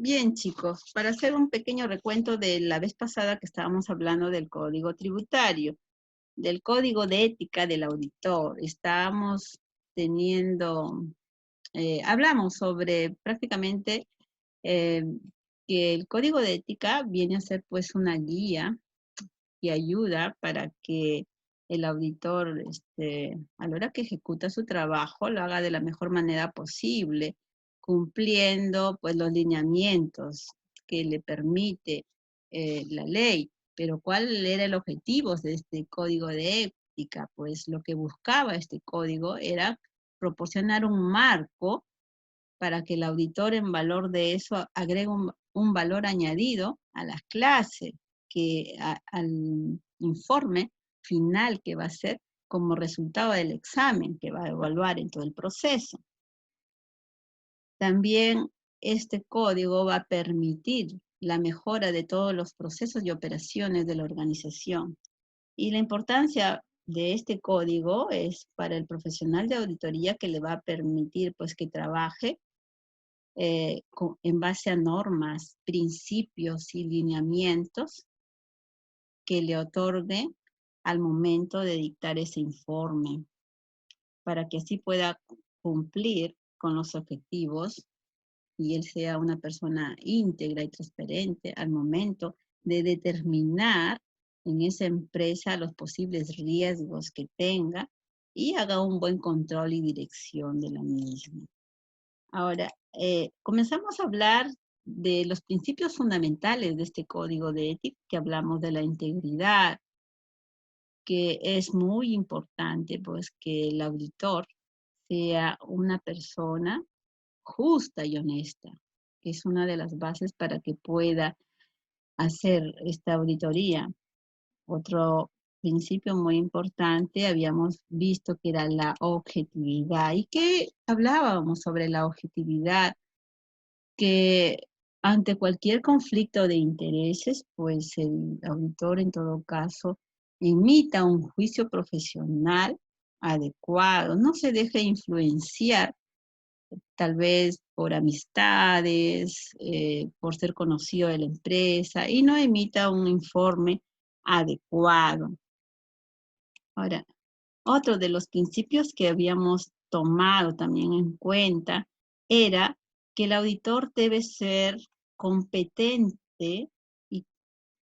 Bien, chicos, para hacer un pequeño recuento de la vez pasada que estábamos hablando del código tributario, del código de ética del auditor, estábamos teniendo, hablamos sobre prácticamente eh, que el código de ética viene a ser pues una guía que ayuda para que el auditor, a la hora que ejecuta su trabajo, lo haga de la mejor manera posible, cumpliendo pues los lineamientos que le permite la ley. Pero ¿cuál era el objetivo de este código de ética? Pues lo que buscaba este código era proporcionar un marco para que el auditor en valor de eso agregue un valor añadido a las clases, al informe final que va a ser como resultado del examen que va a evaluar en todo el proceso. También este código va a permitir la mejora de todos los procesos y operaciones de la organización. Y la importancia de este código es para el profesional de auditoría que le va a permitir pues que trabaje en base a normas, principios y lineamientos que le otorgue al momento de dictar ese informe, para que así pueda cumplir con los objetivos y él sea una persona íntegra y transparente al momento de determinar en esa empresa los posibles riesgos que tenga y haga un buen control y dirección de la misma. Ahora, comenzamos a hablar de los principios fundamentales de este código de ética, que hablamos de la integridad, que es muy importante, pues que el auditor sea una persona justa y honesta, que es una de las bases para que pueda hacer esta auditoría. Otro principio muy importante habíamos visto que era la objetividad. ¿Y qué hablábamos sobre la objetividad? Que ante cualquier conflicto de intereses, pues el auditor en todo caso emita un juicio profesional adecuado, no se deje influenciar tal vez por amistades, por ser conocido de la empresa y no emita un informe adecuado. Ahora, otro de los principios que habíamos tomado también en cuenta era que el auditor debe ser competente y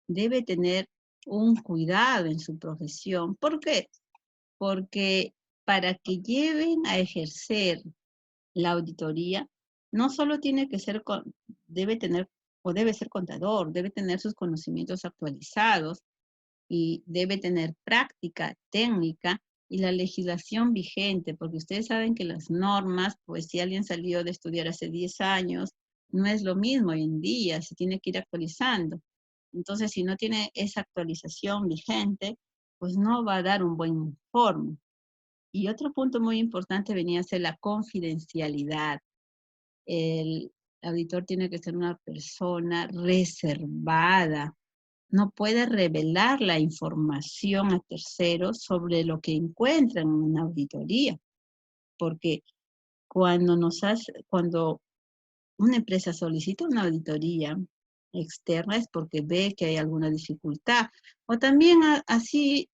debe tener un cuidado en su profesión. ¿Por qué? Porque para que lleven a ejercer la auditoría, no solo tiene que ser, debe tener o debe ser contador, debe tener sus conocimientos actualizados, y debe tener práctica técnica y la legislación vigente, porque ustedes saben que las normas, pues si alguien salió de estudiar hace 10 años, no es lo mismo hoy en día, se tiene que ir actualizando. Entonces, si no tiene esa actualización vigente, pues no va a dar un buen informe. Y otro punto muy importante venía a ser la confidencialidad. El auditor tiene que ser una persona reservada, no puede revelar la información a terceros sobre lo que encuentra en una auditoría, porque cuando una empresa solicita una auditoría externa es porque ve que hay alguna dificultad, o también así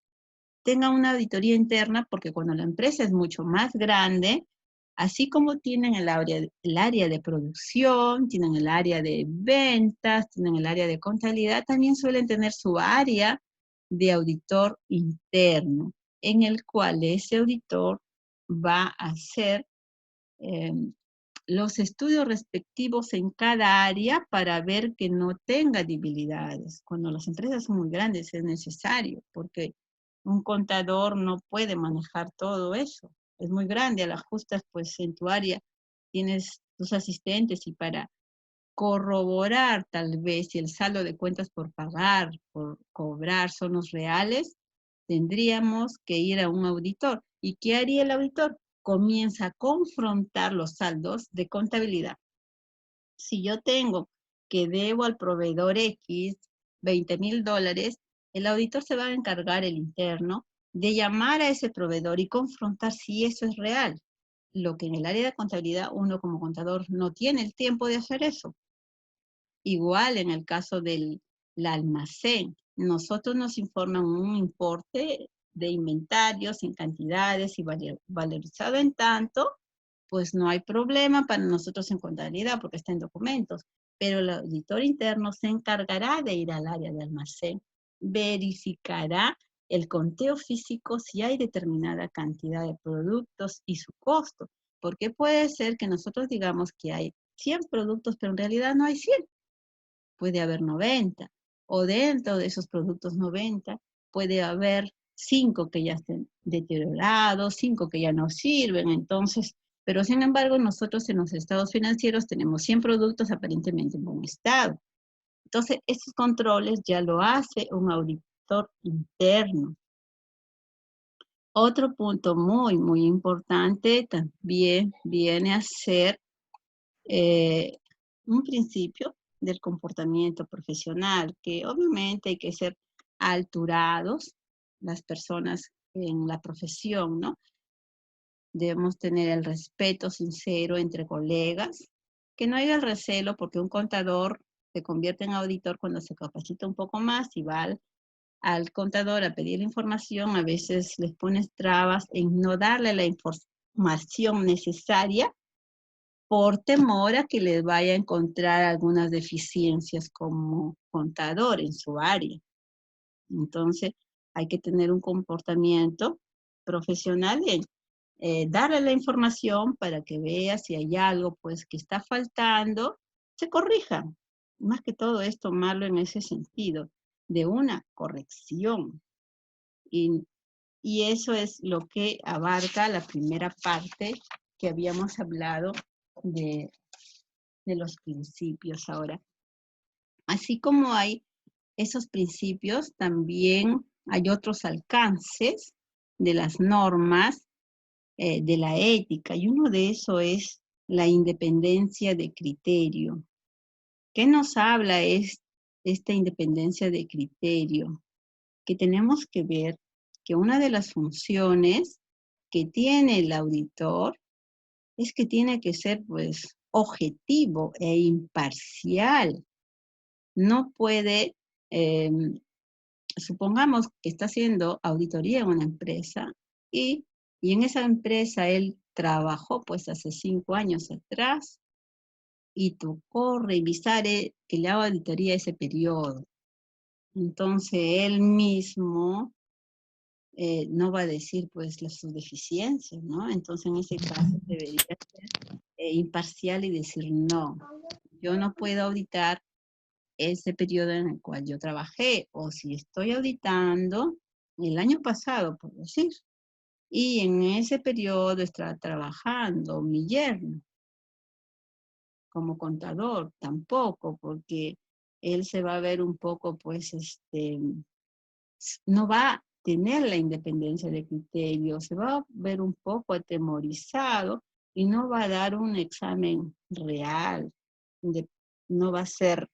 tenga una auditoría interna, porque cuando la empresa es mucho más grande, así como tienen el área de producción, tienen el área de ventas, tienen el área de contabilidad, también suelen tener su área de auditor interno, en el cual ese auditor va a hacer eh, los estudios respectivos en cada área para ver que no tenga debilidades. Cuando las empresas son muy grandes es necesario, porque un contador no puede manejar todo eso. Es muy grande, a las justas, pues en tu área tienes tus asistentes y para corroborar tal vez si el saldo de cuentas por pagar, por cobrar son los reales, tendríamos que ir a un auditor. ¿Y qué haría el auditor? Comienza a confrontar los saldos de contabilidad. Si yo tengo que debo al proveedor X $20,000, el auditor se va a encargar, el interno, de llamar a ese proveedor y confrontar si eso es real. Lo que en el área de contabilidad uno como contador no tiene el tiempo de hacer eso. Igual en el caso del almacén, nosotros nos informan un importe de inventarios en cantidades y valorizado en tanto, pues no hay problema para nosotros en contabilidad porque está en documentos. Pero el auditor interno se encargará de ir al área de almacén, verificará el conteo físico si hay determinada cantidad de productos y su costo. Porque puede ser que nosotros digamos que hay 100 productos, pero en realidad no hay 100. Puede haber 90. O dentro de esos productos 90 puede haber 5 que ya estén deteriorados, 5 que ya no sirven. Entonces, pero sin embargo, nosotros en los estados financieros tenemos 100 productos aparentemente en buen estado. Entonces, estos controles ya lo hace un auditor interno. Otro punto muy, muy importante también viene a ser un principio del comportamiento profesional, que obviamente hay que ser alturados las personas en la profesión, ¿no? Debemos tener el respeto sincero entre colegas, que no haya el recelo porque un contador se convierte en auditor cuando se capacita un poco más y va al contador a pedir la información, a veces les pones trabas en no darle la información necesaria por temor a que les vaya a encontrar algunas deficiencias como contador en su área. Entonces, hay que tener un comportamiento profesional y darle la información para que vea si hay algo pues que está faltando, se corrija. Más que todo es tomarlo en ese sentido, de una corrección. Y, y eso es lo que abarca la primera parte que habíamos hablado de los principios ahora. Así como hay esos principios, también hay otros alcances de las normas, de la ética, y uno de esos es la independencia de criterio. ¿Qué nos habla esta independencia de criterio? Que tenemos que ver que una de las funciones que tiene el auditor es que tiene que ser, pues, objetivo e imparcial. No puede, supongamos que está haciendo auditoría en una empresa y en esa empresa él trabajó pues hace 5 años atrás y tocó revisar que le haga auditoría ese periodo. Entonces él mismo no va a decir pues sus deficiencias, ¿no? Entonces en ese caso debería ser imparcial y decir no, yo no puedo auditar ese periodo en el cual yo trabajé, o si estoy auditando el año pasado, por decir, y en ese periodo está trabajando mi yerno como contador, tampoco, porque él se va a ver un poco, pues, no va a tener la independencia de criterio, se va a ver un poco atemorizado y no va a dar un examen real, no va a ser